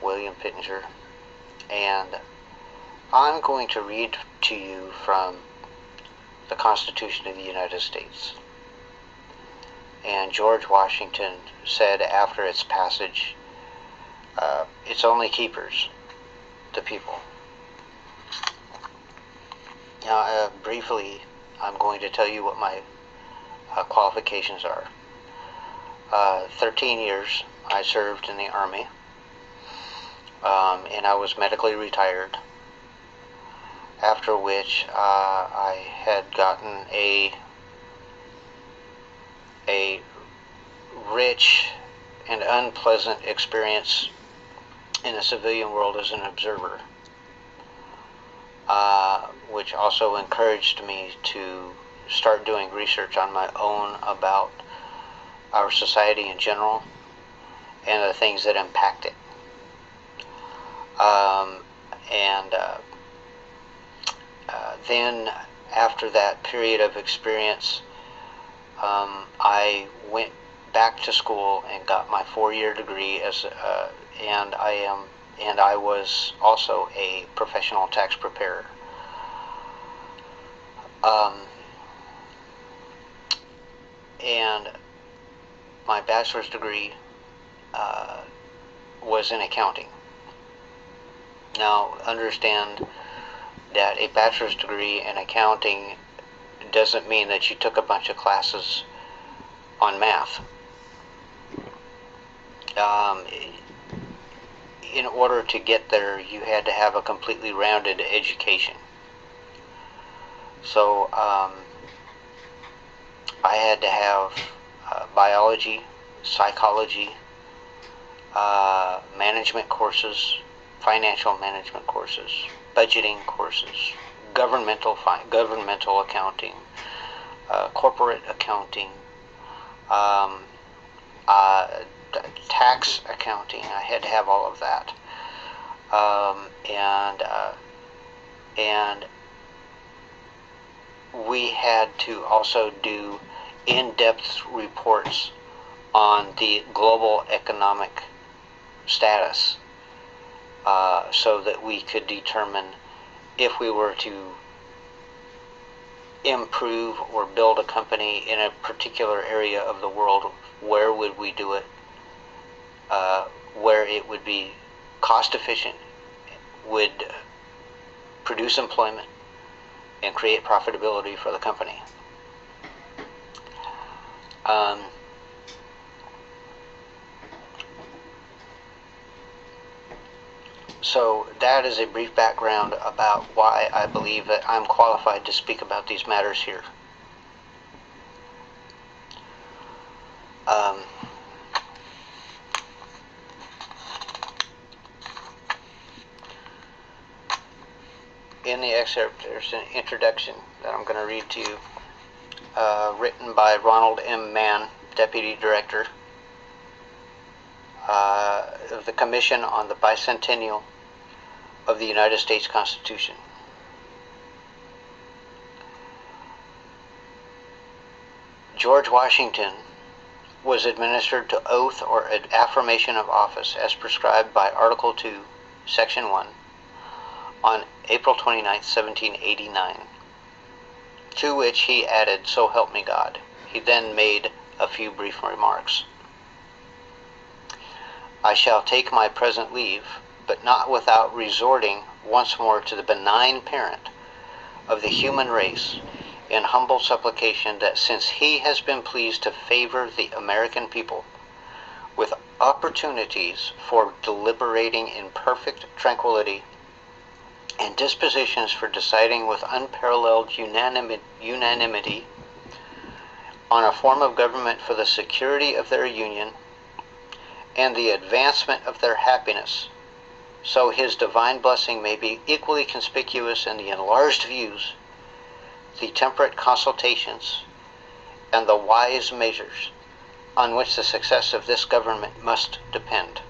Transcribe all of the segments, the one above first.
William Pittenger, and I'm going to read to you from the Constitution of the United States. And George Washington said after its passage, its only keepers, the people. Now, briefly, I'm going to tell you what my qualifications are. 13 years I served in the Army, and I was medically retired, after which I had gotten a rich and unpleasant experience in the civilian world as an observer, which also encouraged me to start doing research on my own about our society in general and the things that impact it. Then after that period of experience, I went back to school and got my 4-year degree and I was also a professional tax preparer. And my bachelor's degree was in accounting. Now, understand that a bachelor's degree in accounting doesn't mean that you took a bunch of classes on math. In order to get there, you had to have a completely rounded education. So I had to have biology, psychology, management courses, financial management courses, budgeting courses, governmental accounting, corporate accounting, tax accounting. I had to have all of that, and we had to also do in-depth reports on the global economic status, so that we could determine if we were to improve or build a company in a particular area of the world, where would we do it, where it would be cost efficient, would produce employment, and create profitability for the company. So that is a brief background about why I believe that I'm qualified to speak about these matters here. In the excerpt, there's an introduction that I'm going to read to you, written by Ronald M. Mann, Deputy Director of the Commission on the Bicentennial of the United States Constitution. George Washington was administered to oath or affirmation of office as prescribed by Article 2, Section 1, on April 29, 1789, to which he added, "So help me God." He then made a few brief remarks. "I shall take my present leave, but not without resorting once more to the benign parent of the human race in humble supplication that since he has been pleased to favor the American people with opportunities for deliberating in perfect tranquility and dispositions for deciding with unparalleled unanimity on a form of government for the security of their union and the advancement of their happiness, so his divine blessing may be equally conspicuous in the enlarged views, the temperate consultations, and the wise measures on which the success of this government must depend."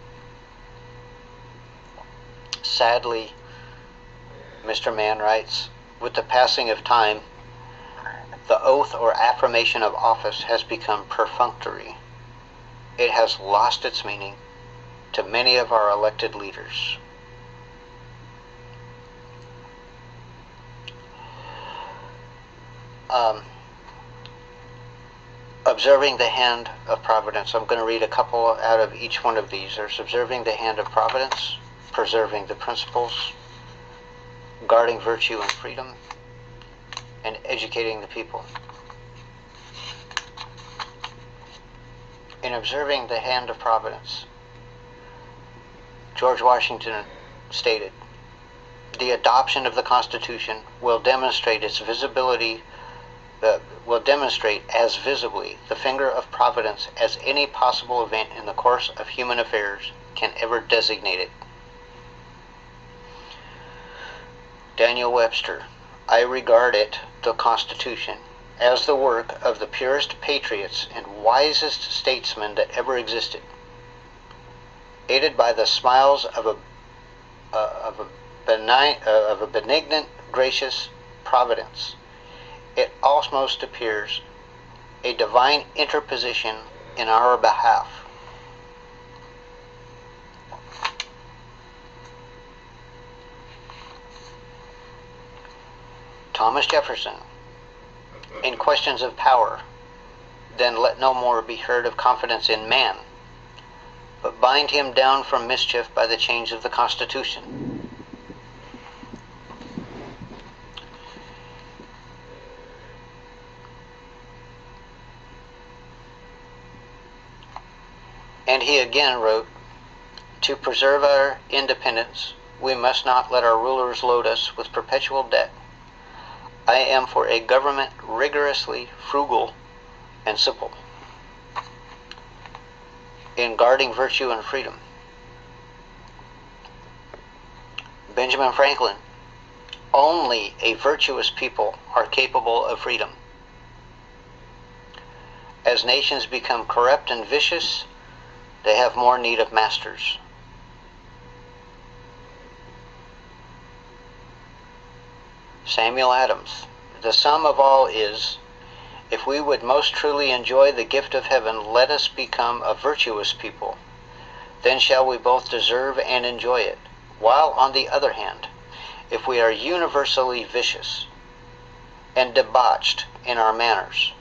Sadly, Mr. Mann writes, with the passing of time, the oath or affirmation of office has become perfunctory. It has lost its meaning, to many of our elected leaders. Observing the hand of providence. I'm going to read a couple out of each one of these. There's observing the hand of providence, preserving the principles, guarding virtue and freedom, and educating the people. In observing the hand of providence, George Washington stated, "The adoption of the Constitution will demonstrate its visibility, will demonstrate as visibly the finger of providence as any possible event in the course of human affairs can ever designate it." Daniel Webster, "I regard it, the Constitution, as the work of the purest patriots and wisest statesmen that ever existed. Aided by the smiles of a benignant, gracious providence, it almost appears a divine interposition in our behalf. Thomas Jefferson, "In questions of power, then let no more be heard of confidence in man, but bind him down from mischief by the change of the Constitution." And he again wrote, "To preserve our independence, we must not let our rulers load us with perpetual debt. I am for a government rigorously frugal and simple." In guarding virtue and freedom, Benjamin Franklin, "Only a virtuous people are capable of freedom. As nations become corrupt and vicious, they have more need of masters." Samuel Adams, "The sum of all is, if we would most truly enjoy the gift of heaven, let us become a virtuous people. Then shall we both deserve and enjoy it. While, on the other hand, if we are universally vicious and debauched in our manners,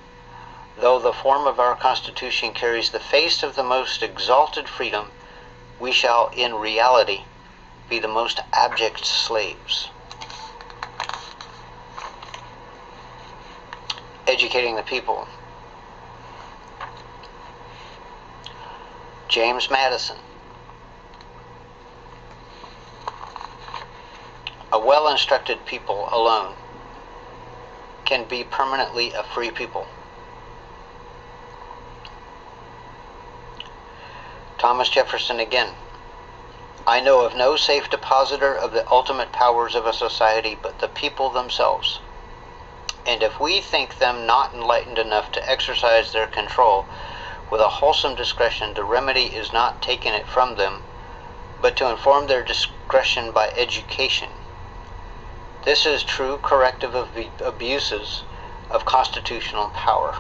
though the form of our Constitution carries the face of the most exalted freedom, we shall in reality be the most abject slaves." Educating the people. James Madison, "A well-instructed people alone can be permanently a free people." Thomas Jefferson again, "I know of no safe depositor of the ultimate powers of a society but the people themselves. And if we think them not enlightened enough to exercise their control with a wholesome discretion, the remedy is not taking it from them, but to inform their discretion by education. This is true corrective of the abuses of constitutional power."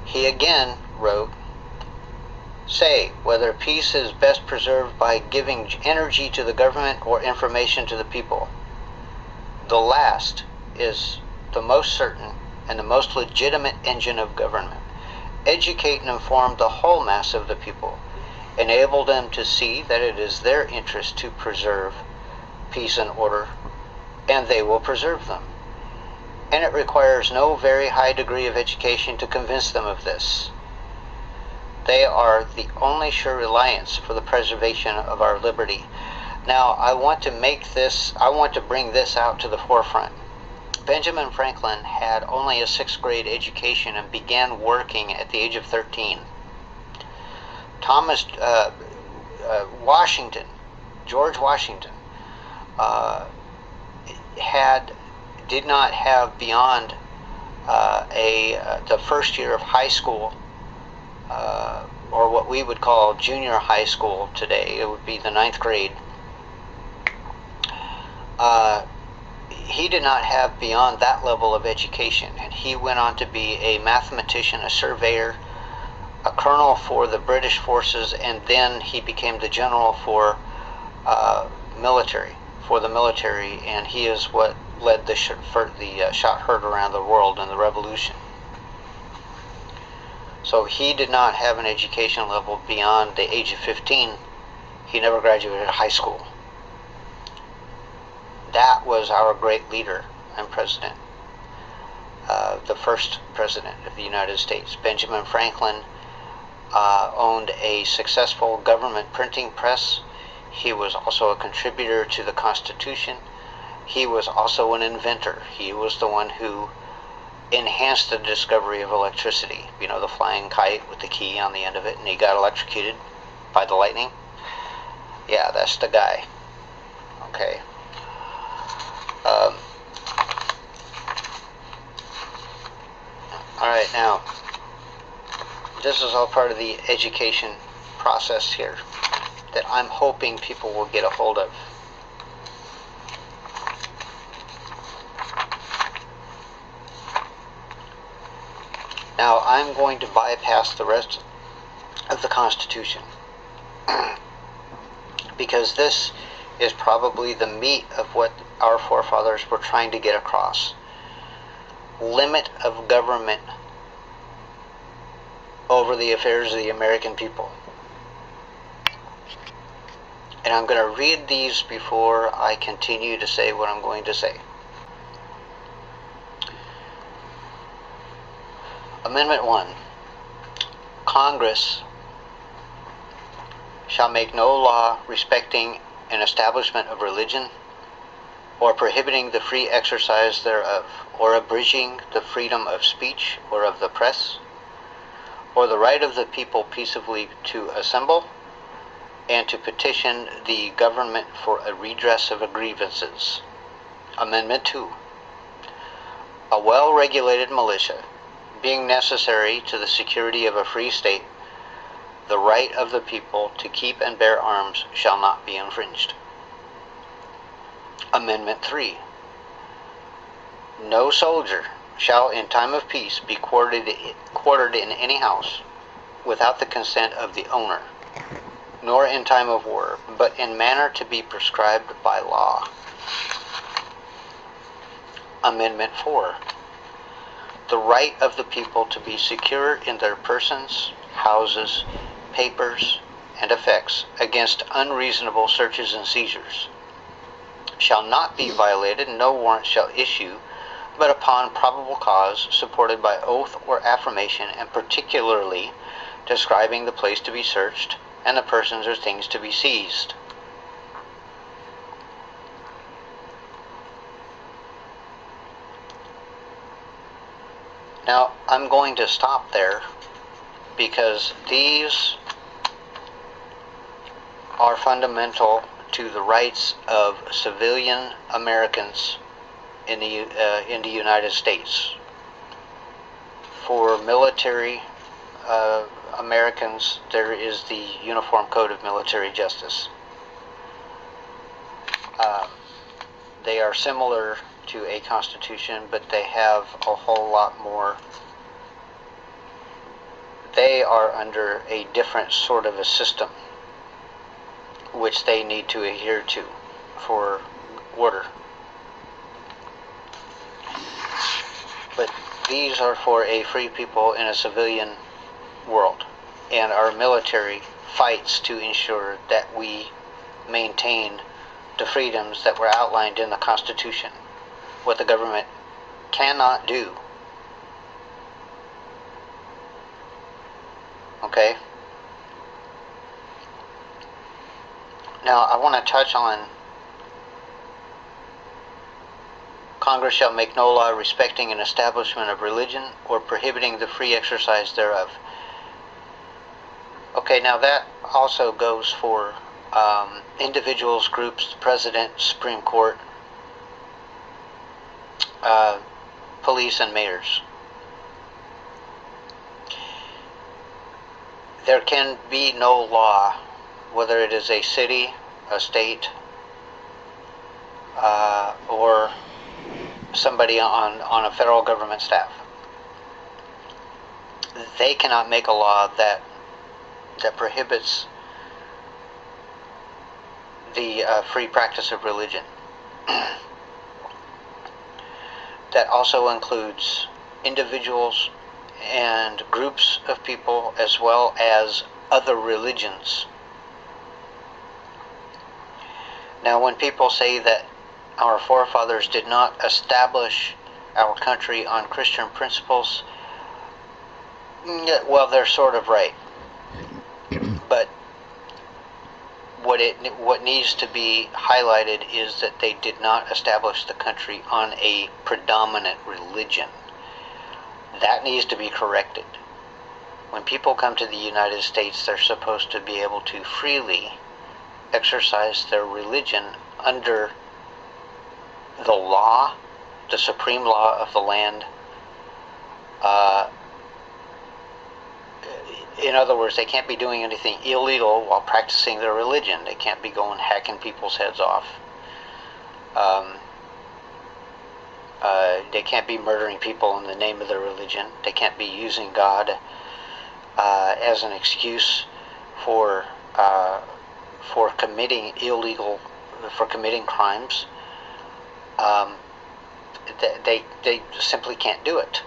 He again wrote, "Say whether peace is best preserved by giving energy to the government or information to the people. The last is the most certain and the most legitimate engine of government. Educate and inform the whole mass of the people. Enable them to see that it is their interest to preserve peace and order, and they will preserve them. And it requires no very high degree of education to convince them of this. They are the only sure reliance for the preservation of our liberty." Now, I want to bring this out to the forefront. Benjamin Franklin had only a 6th grade education and began working at the age of 13. George Washington, did not have beyond the first year of high school, or what we would call junior high school today. It would be the 9th grade. He did not have beyond that level of education, and he went on to be a mathematician, a surveyor, a colonel for the British forces, and then he became the general for the military, and he is what led the shot heard around the world in the Revolution. So he did not have an education level beyond the age of 15. He never graduated high school. That was our great leader and president, the first president of the United States. Benjamin Franklin owned a successful government printing press. He was also a contributor to the Constitution. He was also an inventor. He was the one who enhanced the discovery of electricity. You know, the flying kite with the key on the end of it, and he got electrocuted by the lightning. Yeah, that's the guy. Okay. Alright, now, this is all part of the education process here that I'm hoping people will get a hold of. Now, I'm going to bypass the rest of the Constitution because this is probably the meat of what our forefathers were trying to get across. Limit of government over the affairs of the American people. And I'm going to read these before I continue to say what I'm going to say. Amendment 1. Congress shall make no law respecting an establishment of religion, or prohibiting the free exercise thereof, or abridging the freedom of speech or of the press, or the right of the people peaceably to assemble, and to petition the government for a redress of grievances. Amendment 2. A well-regulated militia, being necessary to the security of a free state, the right of the people to keep and bear arms shall not be infringed. Amendment 3. No soldier shall in time of peace be quartered in any house without the consent of the owner, nor in time of war, but in manner to be prescribed by law. Amendment 4. The right of the people to be secure in their persons, houses, papers, and effects against unreasonable searches and seizures shall not be violated, and no warrant shall issue but upon probable cause, supported by oath or affirmation, and particularly describing the place to be searched and the persons or things to be seized. Now, I'm going to stop there because these are fundamental to the rights of civilian Americans in the United States. For military Americans, there is the Uniform Code of Military Justice. They are similar to a constitution, but they have a whole lot more. They are under a different sort of a system which they need to adhere to for order. But these are for a free people in a civilian world, and our military fights to ensure that we maintain the freedoms that were outlined in the Constitution. What the government cannot do. Okay? Now, I want to touch on Congress shall make no law respecting an establishment of religion or prohibiting the free exercise thereof. Okay, now that also goes for individuals, groups, the President, Supreme Court, police, and mayors. There can be no law, whether it is a city, a state, or somebody on a federal government staff. they cannot make a law that prohibits the free practice of religion. That also includes individuals and groups of people, as well as other religions. Now, when people say that our forefathers did not establish our country on Christian principles, well, they're sort of right. But what needs to be highlighted is that they did not establish the country on a predominant religion. That needs to be corrected. When people come to the United States, they're supposed to be able to freely exercise their religion under the law, the supreme law of the land. In other words, they can't be doing anything illegal while practicing their religion. They can't be going hacking people's heads off. They can't be murdering people in the name of their religion. They can't be using God as an excuse for committing crimes. They simply can't do it.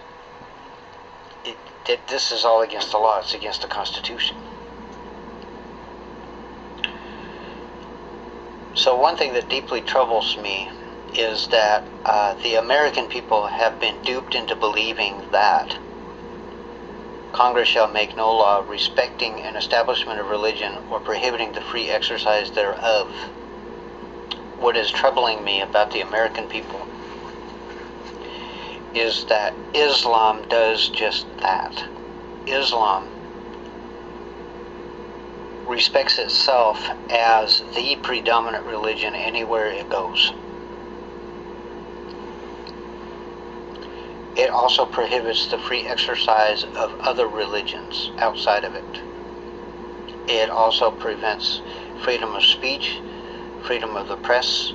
This is all against the law. It's against the Constitution. So one thing that deeply troubles me is that the American people have been duped into believing that Congress shall make no law respecting an establishment of religion or prohibiting the free exercise thereof. What is troubling me about the American people is that Islam does just that. Islam respects itself as the predominant religion anywhere it goes. It also prohibits the free exercise of other religions outside of it. It also prevents freedom of speech, freedom of the press.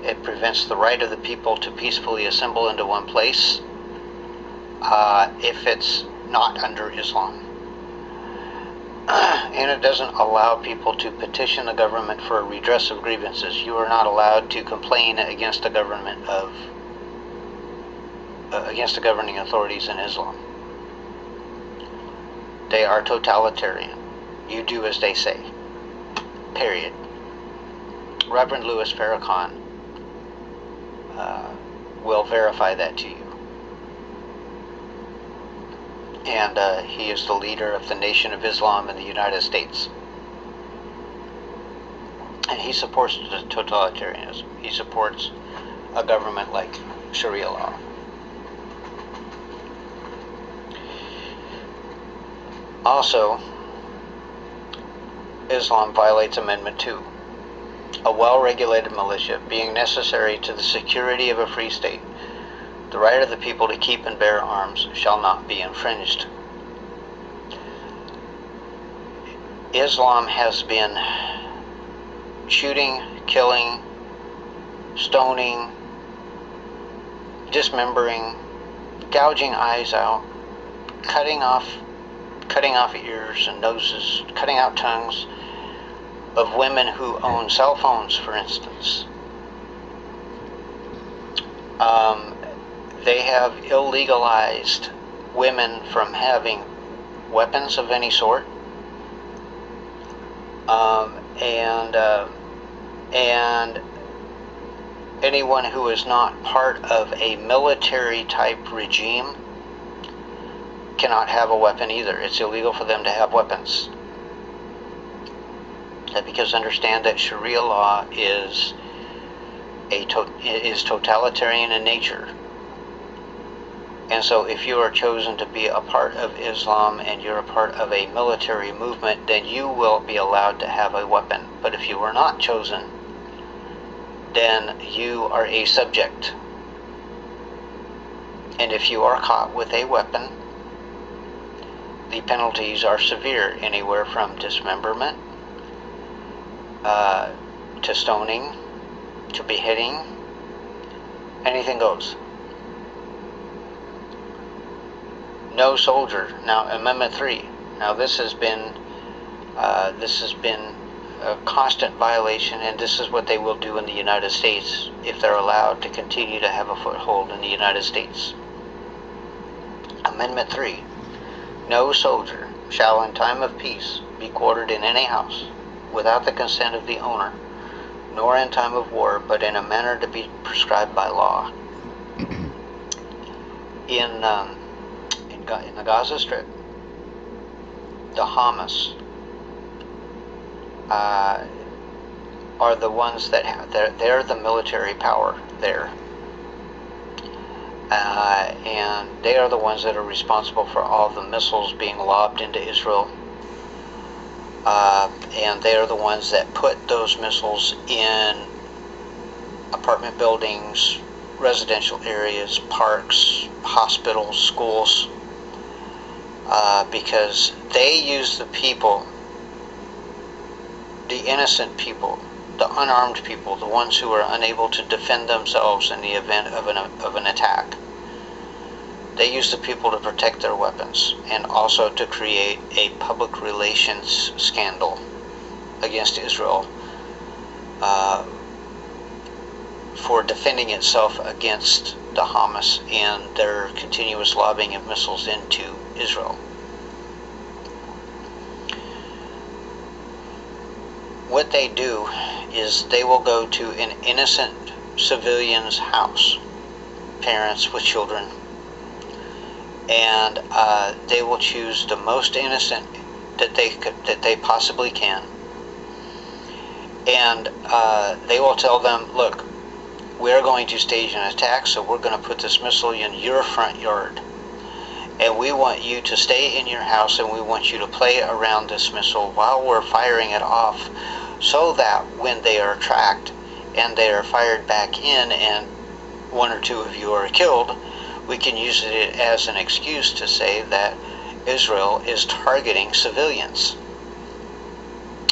It prevents the right of the people to peacefully assemble into one place if it's not under Islam. And it doesn't allow people to petition the government for a redress of grievances. You are not allowed to complain against the government against the governing authorities in Islam. They are totalitarian. You do as they say. Period. Reverend Louis Farrakhan will verify that to you. And he is the leader of the Nation of Islam in the United States. And he supports totalitarianism. He supports a government like Sharia law. Also, Islam violates Amendment 2. A well-regulated militia being necessary to the security of a free state, the right of the people to keep and bear arms shall not be infringed. Islam has been shooting, killing, stoning, dismembering, gouging eyes out, cutting off ears and noses, cutting out tongues of women who own cell phones, for instance. They have illegalized women from having weapons of any sort, and anyone who is not part of a military type regime cannot have a weapon either. It's illegal for them to have weapons. Because understand that Sharia law is totalitarian in nature. And so if you are chosen to be a part of Islam and you're a part of a military movement, then you will be allowed to have a weapon. But if you are not chosen, then you are a subject. And if you are caught with a weapon, the penalties are severe, anywhere from dismemberment to stoning to beheading. Anything goes. No soldier. Now, Amendment 3. Now, this has been a constant violation, and this is what they will do in the United States if they're allowed to continue to have a foothold in the United States. Amendment 3. No soldier shall in time of peace be quartered in any house without the consent of the owner, nor in time of war, but in a manner to be prescribed by law. In the Gaza Strip, the Hamas are the ones that they're the military power there, and they are the ones that are responsible for all the missiles being lobbed into Israel, and they are the ones that put those missiles in apartment buildings, residential areas, parks, hospitals, schools, because they use the people, the innocent people, the unarmed people, the ones who are unable to defend themselves in the event of an attack. They use the people to protect their weapons and also to create a public relations scandal against Israel for defending itself against the Hamas and their continuous lobbing of missiles into Israel. What they do is they will go to an innocent civilian's house, parents with children, and they will choose the most innocent that they possibly can, and they will tell them, look, we're going to stage an attack, so we're going to put this missile in your front yard, and we want you to stay in your house, and we want you to play around this missile while we're firing it off, so that when they are tracked and they are fired back in and one or two of you are killed, we can use it as an excuse to say that Israel is targeting civilians.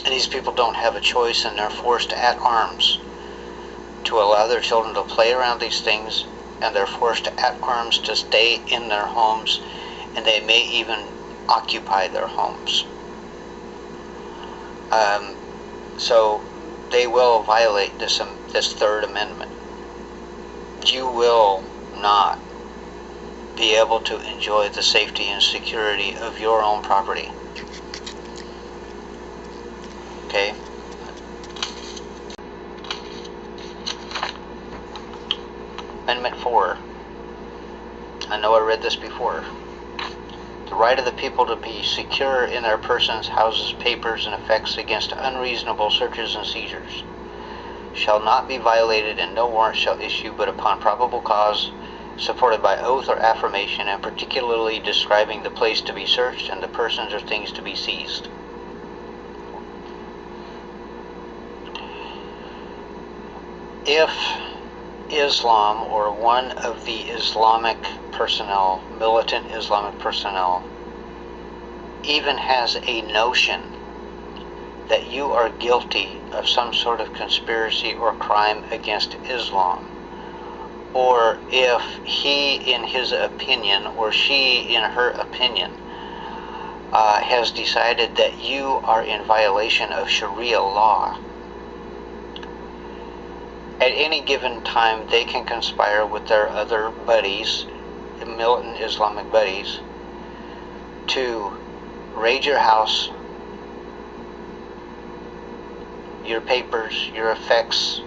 And these people don't have a choice, and they're forced at arms to allow their children to play around these things, and they're forced at arms to stay in their homes, and they may even occupy their homes. So they will violate this Third Amendment. You will not be able to enjoy the safety and security of your own property. Okay? Amendment 4. I know I read this before. The right of the people to be secure in their persons, houses, papers, and effects against unreasonable searches and seizures shall not be violated, and no warrant shall issue but upon probable cause, supported by oath or affirmation, and particularly describing the place to be searched and the persons or things to be seized. If Islam or one of the Islamic personnel, militant Islamic personnel, even has a notion that you are guilty of some sort of conspiracy or crime against Islam, or if he in his opinion or she in her opinion has decided that you are in violation of Sharia law, at any given time they can conspire with their other buddies, militant Islamic buddies, to raid your house, your papers, your effects,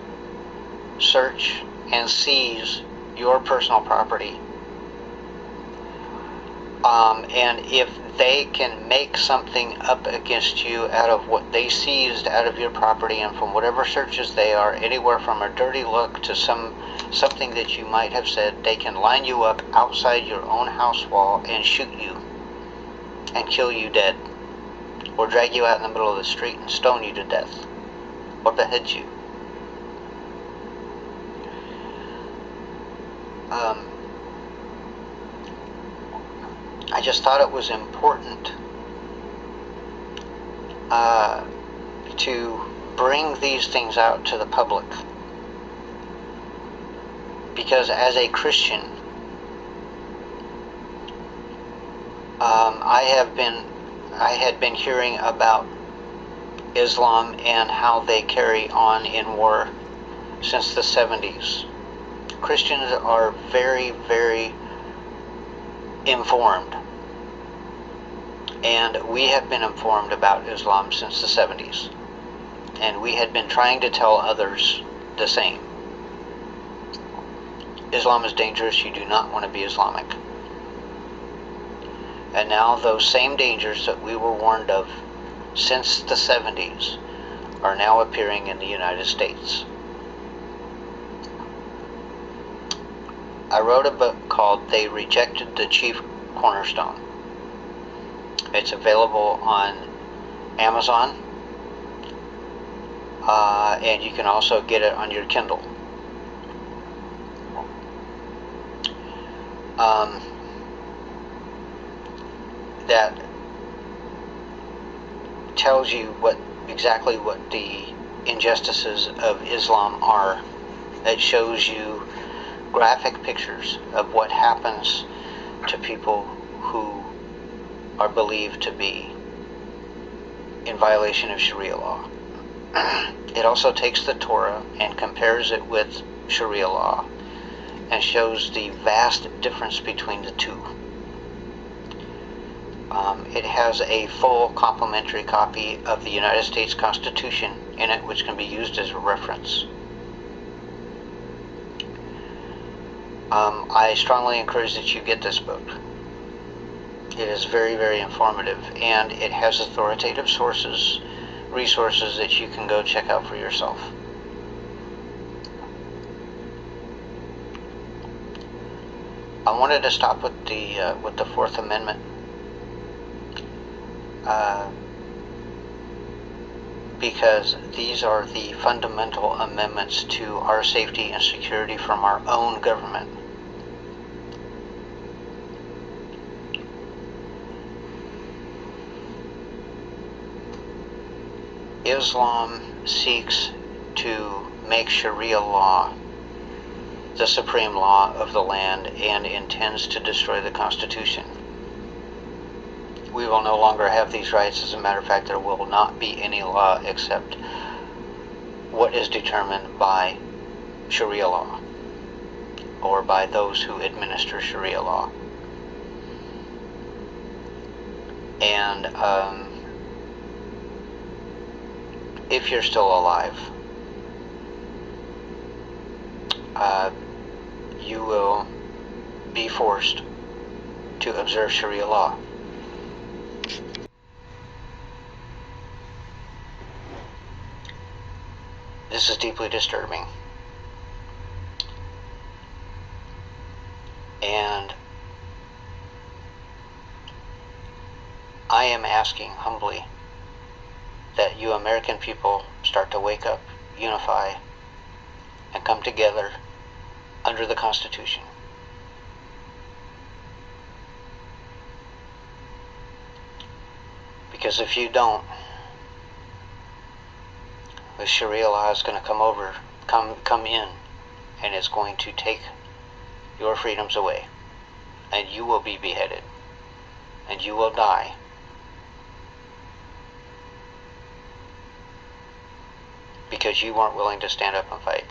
search and seize your personal property. And if they can make something up against you out of what they seized out of your property, and from whatever searches they are, anywhere from a dirty look to something that you might have said, they can line you up outside your own house wall and shoot you and kill you dead, or drag you out in the middle of the street and stone you to death, or behead you. I just thought it was important to bring these things out to the public, because as a Christian, I had been hearing about Islam and how they carry on in war since the 70s. Christians are very, very informed, and we have been informed about Islam since the 70s, and we had been trying to tell others the same. Islam is dangerous. You do not want to be Islamic. And now those same dangers that we were warned of since the 70s are now appearing in the United States. I wrote a book called They Rejected the Chief Cornerstone. It's available on Amazon, and you can also get it on your Kindle. That tells you exactly what the injustices of Islam are. It shows you graphic pictures of what happens to people who are believed to be in violation of Sharia law. It also takes the Torah and compares it with Sharia law and shows the vast difference between the two. It has a full complimentary copy of the United States Constitution in it, which can be used as a reference. I strongly encourage that you get this book. It is very, very informative, and it has authoritative resources that you can go check out for yourself. I wanted to stop with the Fourth Amendment because these are the fundamental amendments to our safety and security from our own government. Islam seeks to make Sharia law the supreme law of the land and intends to destroy the Constitution. We will no longer have these rights. As a matter of fact, there will not be any law except what is determined by Sharia law or by those who administer Sharia law. And if you're still alive, you will be forced to observe Sharia law. This is deeply disturbing. And I am asking humbly that you American people start to wake up, unify, and come together under the Constitution. Because if you don't, the Sharia law is going to come in, and it's going to take your freedoms away, and you will be beheaded, and you will die. Because you weren't willing to stand up and fight.